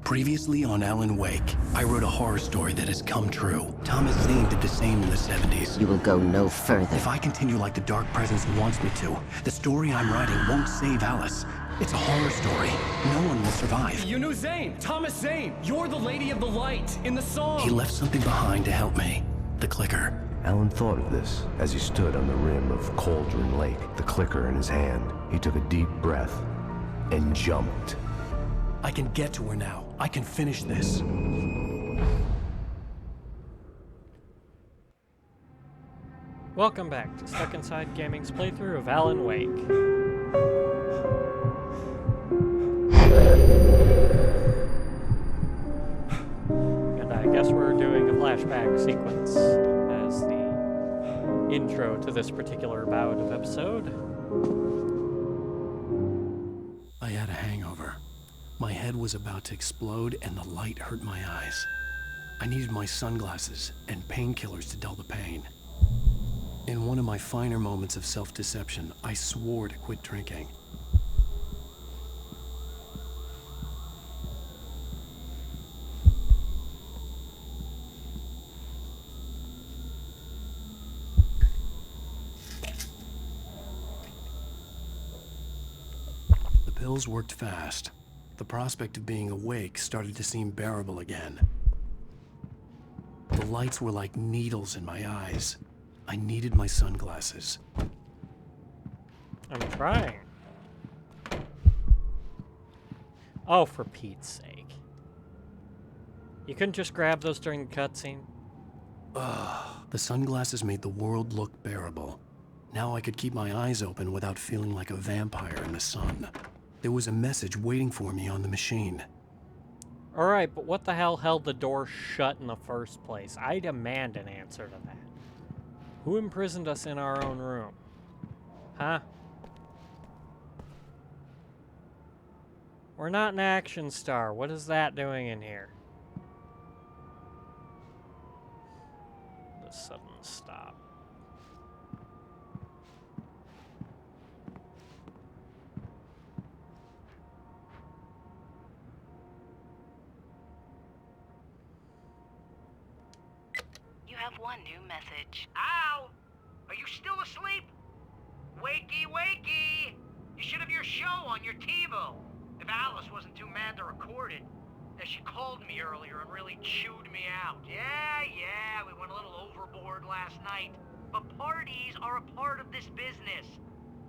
Previously on Alan Wake, I wrote a horror story that has come true. Thomas Zane did the same in the 70s. You will go no further. If I continue like the Dark Presence wants me to, the story I'm writing won't save Alice. It's a horror story. No one will survive. You knew Zane! Thomas Zane! You're the Lady of the Light in the song! He left something behind to help me. The clicker. Alan thought of this as he stood on the rim of Cauldron Lake, the clicker in his hand. He took a deep breath and jumped. I can get to her now. I can finish this. Welcome back to Stuck Inside Gaming's playthrough of Alan Wake. And I guess we're doing a flashback sequence as the intro to this particular bout of episode. I had a hangover. My head was about to explode and the light hurt my eyes. I needed my sunglasses and painkillers to dull the pain. In one of my finer moments of self-deception, I swore to quit drinking. The pills worked fast. The prospect of being awake started to seem bearable again. The lights were like needles in my eyes. I needed my sunglasses. I'm trying. Oh, for Pete's sake. You couldn't just grab those during the cutscene? The sunglasses made the world look bearable. Now I could keep my eyes open without feeling like a vampire in the sun. There was a message waiting for me on the machine. Alright, but what the hell held the door shut in the first place? I demand an answer to that. Who imprisoned us in our own room? Huh? We're not an action star. What is that doing in here? The sudden stop. You have one new message. Al! Are you still asleep? Wakey, wakey! You should have your show on your TiVo. If Alice wasn't too mad to record it. She called me earlier and really chewed me out. Yeah, we went a little overboard last night. But parties are a part of this business.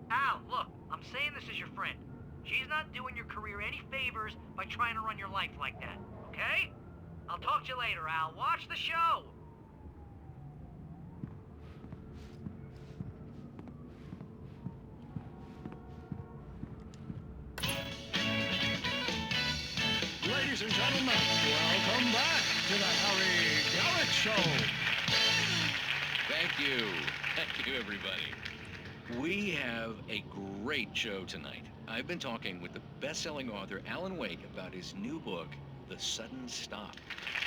Al, look, I'm saying this as your friend. She's not doing your career any favors by trying to run your life like that, okay? I'll talk to you later, Al. Watch the show! Ladies and gentlemen, welcome back to the Harry Garrett Show. Thank you. Thank you, everybody. We have a great show tonight. I've been talking with the best-selling author Alan Wake about his new book, The Sudden Stop.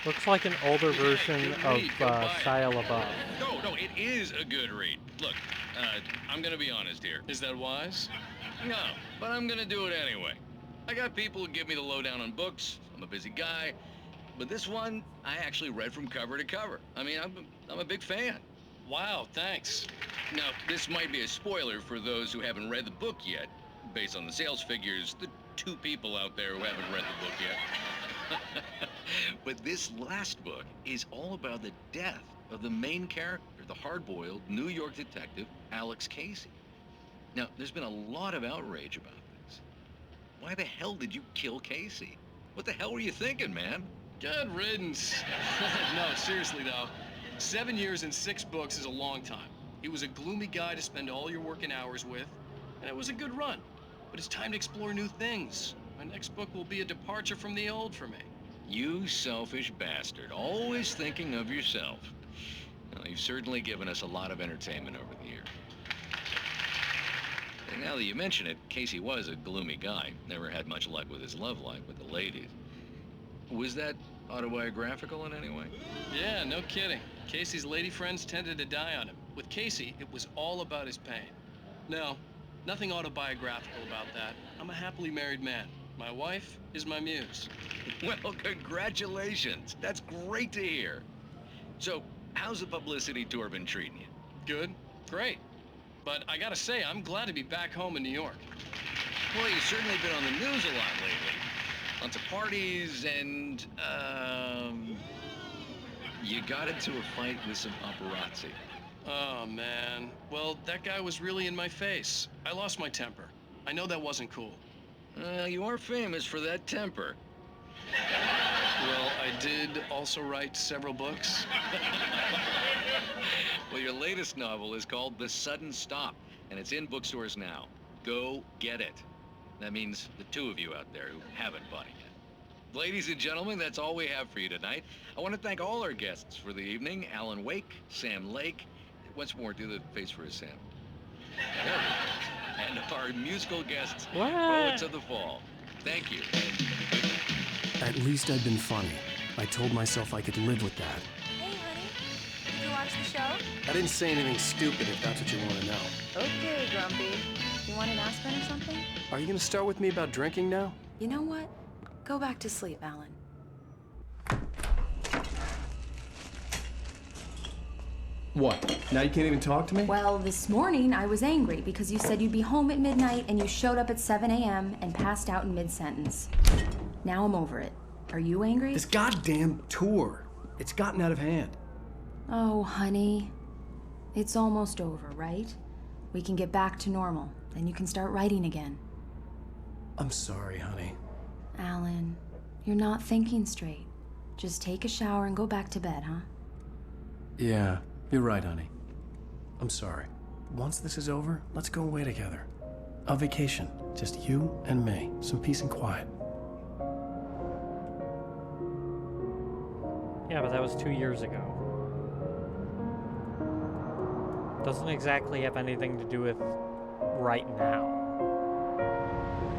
Looks like an older version of Shia LaBeouf. No, it is a good read. Look, I'm gonna be honest here. Is that wise? No, but I'm gonna do it anyway. I got people who give me the lowdown on books. I'm a busy guy. But this one, I actually read from cover to cover. I mean, I'm a big fan. Wow, thanks. Now, this might be a spoiler for those who haven't read the book yet. Based on the sales figures, the 2 people out there who haven't read the book yet. But this last book is all about the death of the main character, the hard-boiled New York detective, Alex Casey. Now, there's been a lot of outrage about this. Why the hell did you kill Casey? What the hell were you thinking, man? Good riddance. No, seriously though. 7 years and 6 books is a long time. He was a gloomy guy to spend all your working hours with, and it was a good run. But it's time to explore new things. My next book will be a departure from the old for me. You selfish bastard, always thinking of yourself. Well, you've certainly given us a lot of entertainment over the years. And now that you mention it, Casey was a gloomy guy. Never had much luck with his love life with the ladies. Was that autobiographical in any way? Yeah, no kidding. Casey's lady friends tended to die on him. With Casey, it was all about his pain. No, nothing autobiographical about that. I'm a happily married man. My wife is my muse. Well, congratulations. That's great to hear. So, how's the publicity tour been treating you? Good? Great. But I gotta say, I'm glad to be back home in New York. Well, you've certainly been on the news a lot lately. Lots of parties and, you got into a fight with some paparazzi. Oh, man. Well, that guy was really in my face. I lost my temper. I know that wasn't cool. You are famous for that temper. Well, I did also write several books. Well, your latest novel is called The Sudden Stop, and it's in bookstores now. Go get it. That means the two of you out there who haven't bought it yet. Ladies and gentlemen, that's all we have for you tonight. I want to thank all our guests for the evening. Alan Wake, Sam Lake. Once more, do the face for a Sam. There we go. And our musical guests, Poets of the Fall. Thank you. And At least I'd been funny. I told myself I could live with that. Hey, honey. Did you watch the show? I didn't say anything stupid if that's what you want to know. Okay, Grumpy. You want an aspirin or something? Are you going to start with me about drinking now? You know what? Go back to sleep, Alan. What? Now you can't even talk to me? Well, this morning I was angry because you said you'd be home at midnight and you showed up at 7 a.m. and passed out in mid-sentence. Now I'm over it. Are you angry? This goddamn tour. It's gotten out of hand. Oh, honey. It's almost over, right? We can get back to normal. Then you can start writing again. I'm sorry, honey. Alan, you're not thinking straight. Just take a shower and go back to bed, huh? Yeah, you're right, honey. I'm sorry. Once this is over, let's go away together. A vacation. Just you and me. Some peace and quiet. Yeah, but that was 2 years ago. Doesn't exactly have anything to do with right now.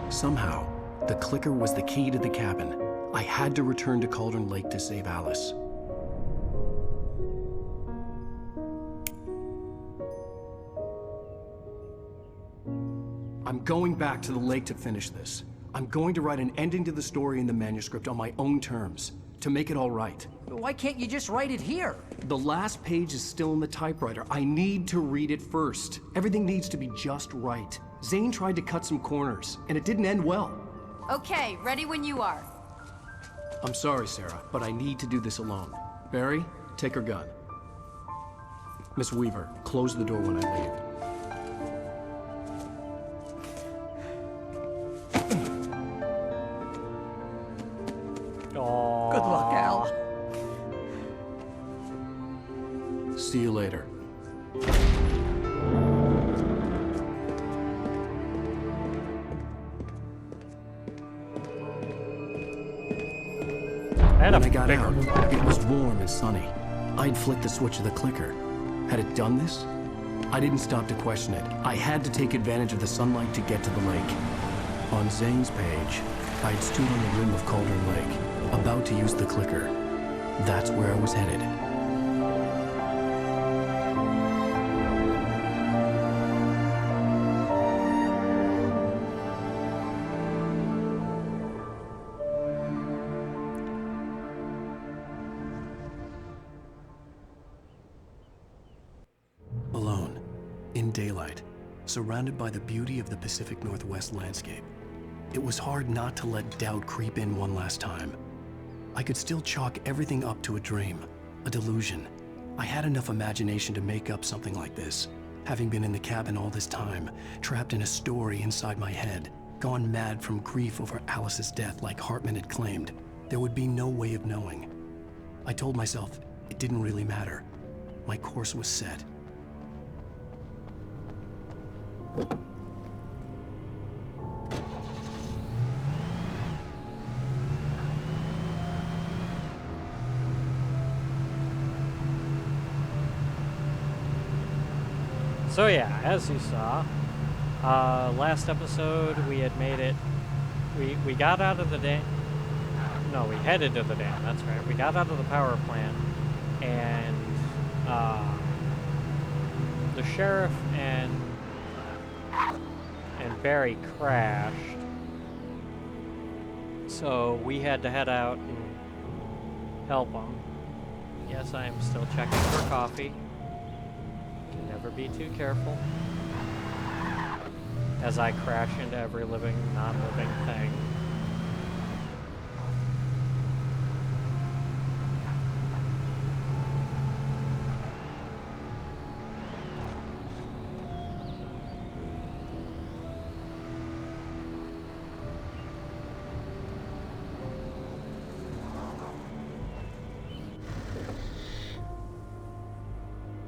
Somehow, the clicker was the key to the cabin. I had to return to Cauldron Lake to save Alice. I'm going back to the lake to finish this. I'm going to write an ending to the story in the manuscript on my own terms, to make it all right. Why can't you just write it here? The last page is still in the typewriter. I need to read it first. Everything needs to be just right. Zane tried to cut some corners, and it didn't end well. Okay, ready when you are. I'm sorry, Sarah, but I need to do this alone. Barry, take her gun. Miss Weaver, close the door when I leave. Aww. Good luck, Al. See you later. When I got out, it was warm and sunny. I'd flicked the switch of the clicker. Had it done this? I didn't stop to question it. I had to take advantage of the sunlight to get to the lake. On Zane's page, I'd stood on the rim of Cauldron Lake, about to use the clicker. That's where I was headed. Alone, in daylight, surrounded by the beauty of the Pacific Northwest landscape. It was hard not to let doubt creep in one last time. I could still chalk everything up to a dream, a delusion. I had enough imagination to make up something like this, having been in the cabin all this time, trapped in a story inside my head, gone mad from grief over Alice's death like Hartman had claimed. There would be no way of knowing. I told myself it didn't really matter. My course was set. So yeah, as you saw, last episode we had made it, we got out of the dam, no, we headed to the dam, that's right. We got out of the power plant, and the sheriff and Barry crashed, So we had to head out and help him. Yes, I am still checking for coffee. Can never be too careful. As I crash into every living, non-living thing.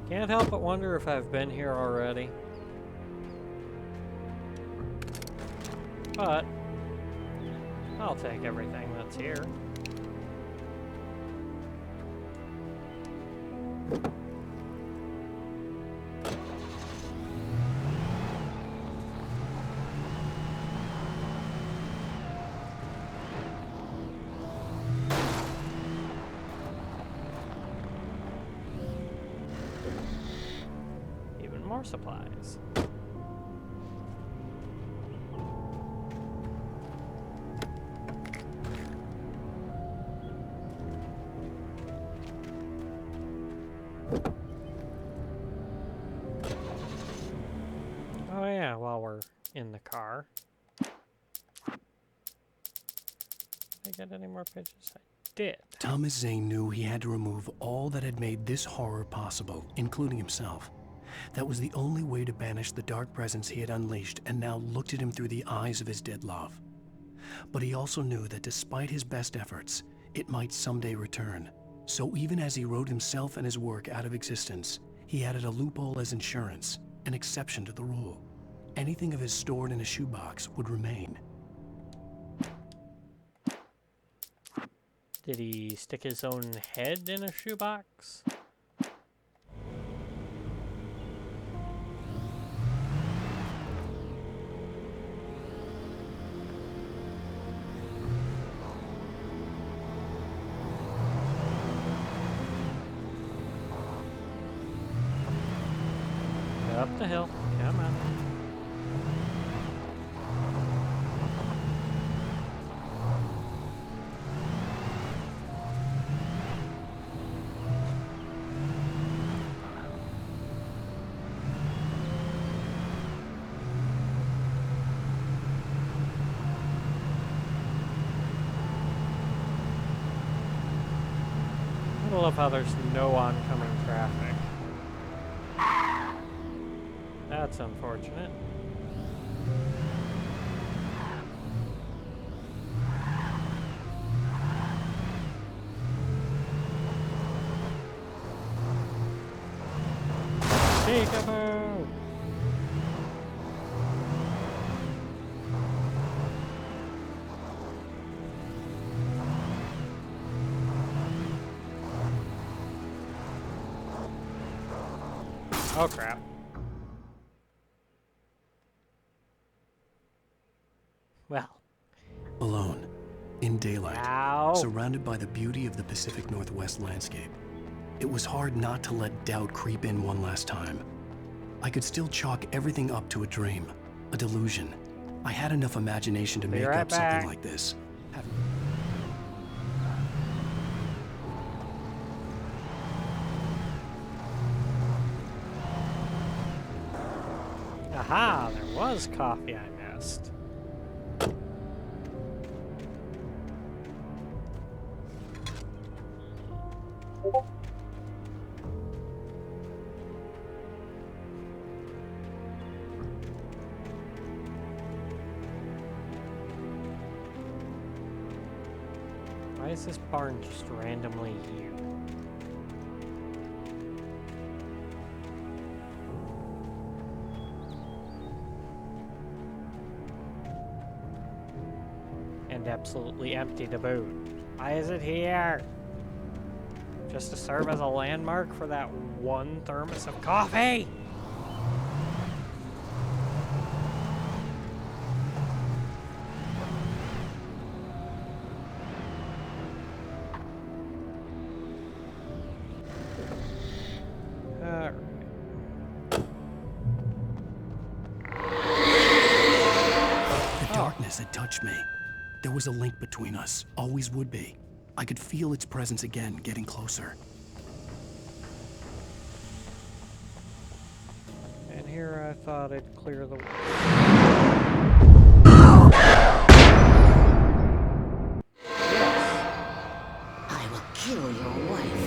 Can't help but wonder if I've been here already. But I'll take everything that's here. Even more supplies. Oh yeah, while we're in the car. Did I get any more pages? I did. Thomas Zane knew he had to remove all that had made this horror possible, including himself. That was the only way to banish the dark presence he had unleashed and now looked at him through the eyes of his dead love. But he also knew that despite his best efforts, it might someday return. So even as he wrote himself and his work out of existence, he added a loophole as insurance, an exception to the rule. Anything of his stored in a shoebox would remain. Did he stick his own head in a shoebox? Up the hill. Come on. I love how there's no oncoming traffic. That's unfortunate. Peekaboo! Oh crap. Well. Alone, in daylight, Ow. surrounded by the beauty of the Pacific Northwest landscape, it was hard not to let doubt creep in one last time. I could still chalk everything up to a dream, a delusion. I had enough imagination to make right up back. something like this. Aha, there was coffee I missed. Why is this barn just randomly here? And absolutely empty to boot. Why is it here? Just to serve as a landmark for that one thermos of coffee? Alright. The darkness had touched me. There was a link between us, always would be. I could feel its presence again, getting closer. And here I thought I'd clear the way. I will kill your wife.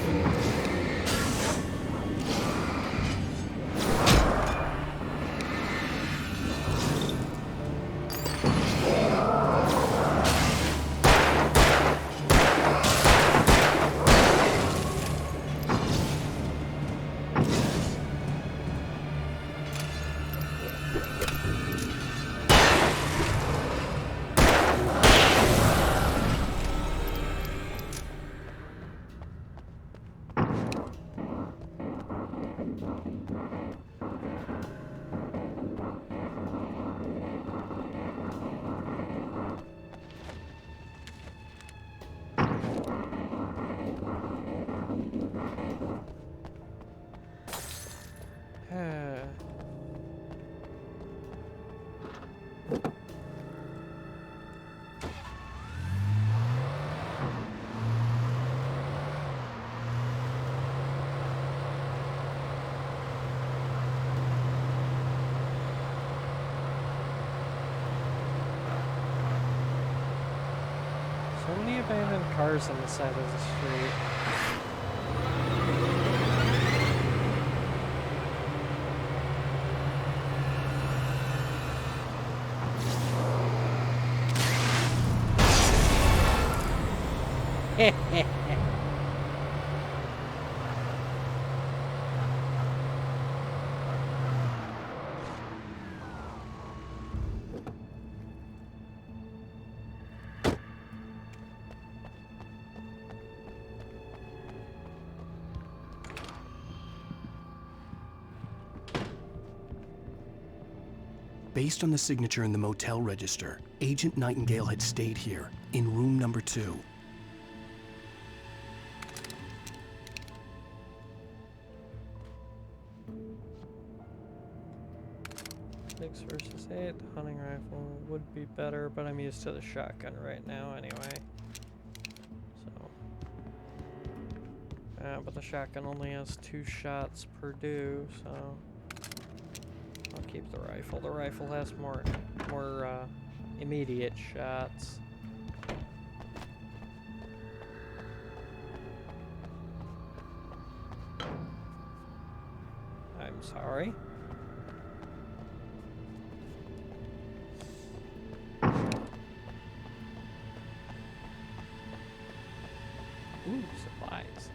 So many abandoned cars on the side of the street. Based on the signature in the motel register, Agent Nightingale had stayed here, in room number 2. 6 versus 8. The hunting rifle would be better, but I'm used to the shotgun right now anyway. So, but the shotgun only has 2 shots per do, so I'll keep the rifle. The rifle has more immediate shots. I'm sorry. Ooh, supplies.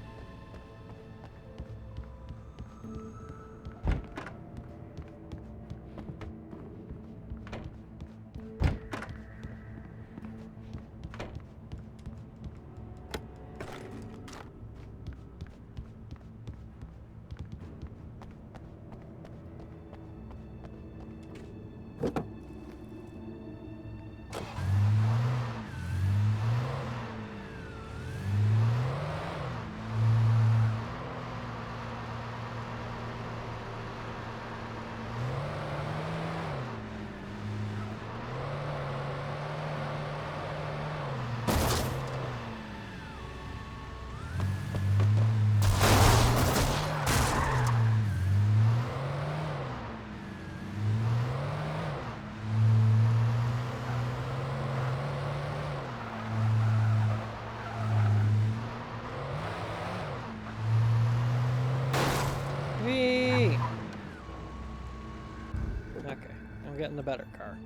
Whee! Okay, I'm getting the better car.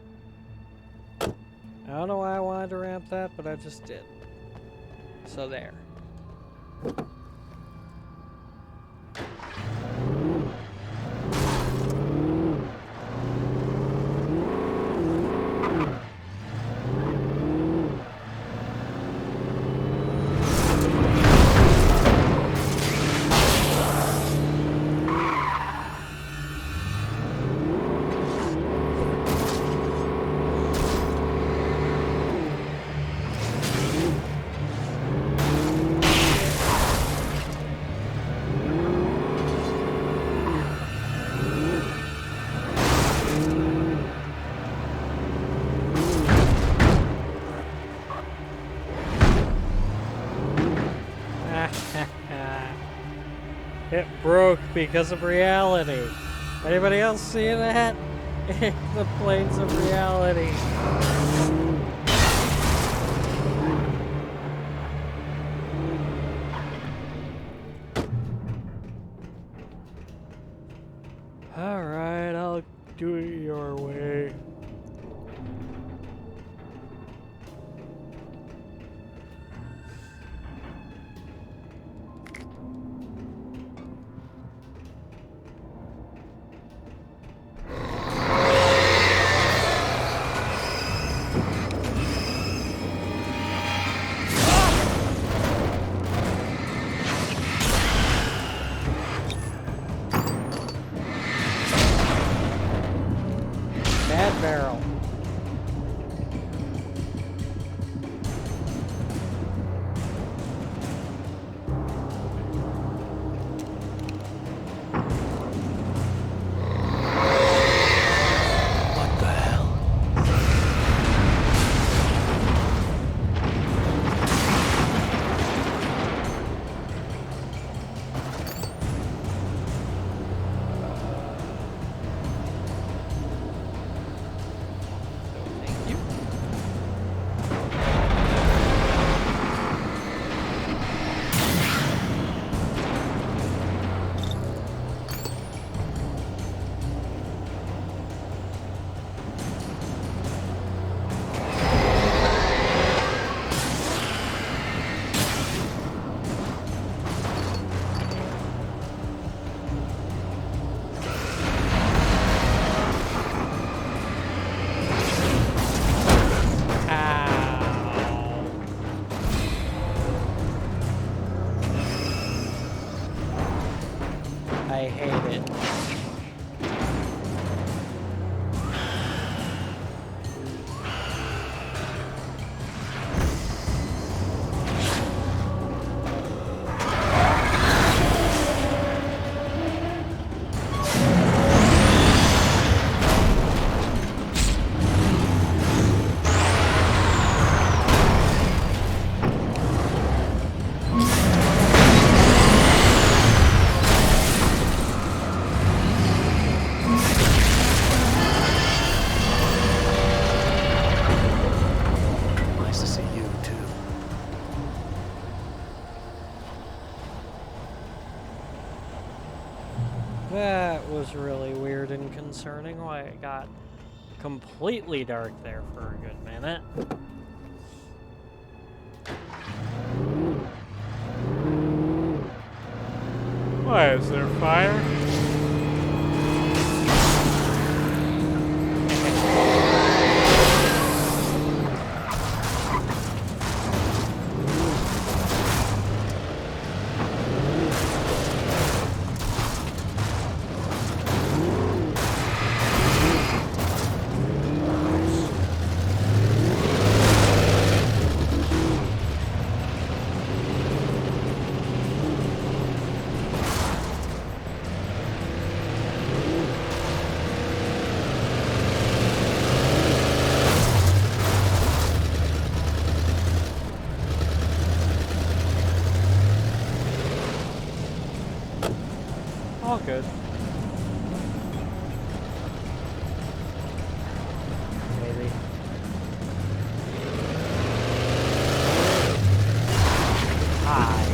I don't know why I wanted to ramp that, but I just did. So there. It broke because of reality. Anybody else see that? The planes of reality. Alright, I'll do it your way. Bad barrel. What the hell? Thank you. Ow. I hate it. Nice to see you, too. That was really weird and concerning why it got completely dark there for a good minute. Why is there fire? All good. Maybe. Hi.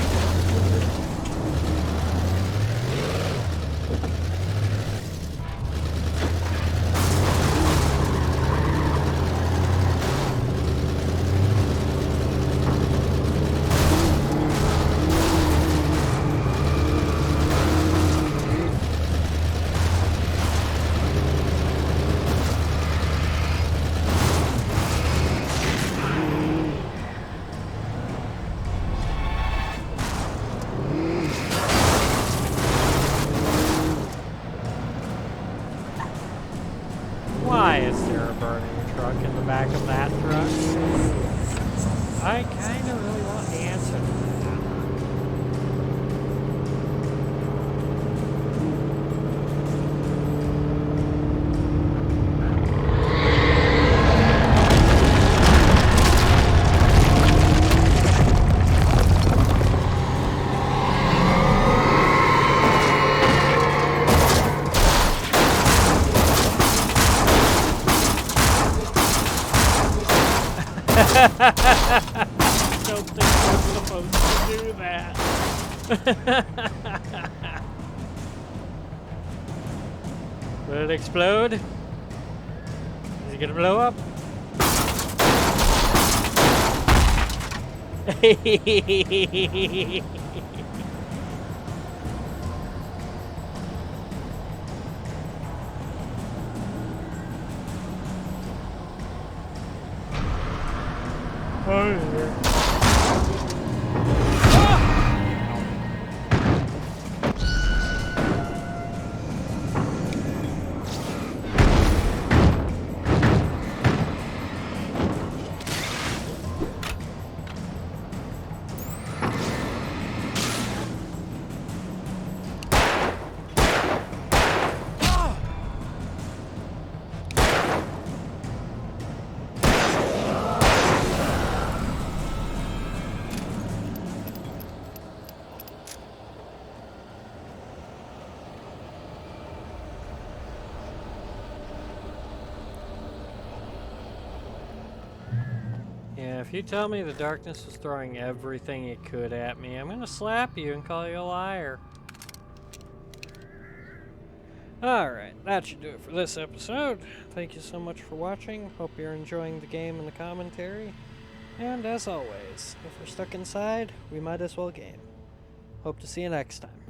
don't think we're supposed to do that. Will it explode? Is it gonna blow up? Oh yeah. Yeah, if you tell me the darkness is throwing everything it could at me, I'm gonna slap you and call you a liar. Alright, that should do it for this episode. Thank you so much for watching. Hope you're enjoying the game and the commentary. And as always, if we're stuck inside, we might as well game. Hope to see you next time.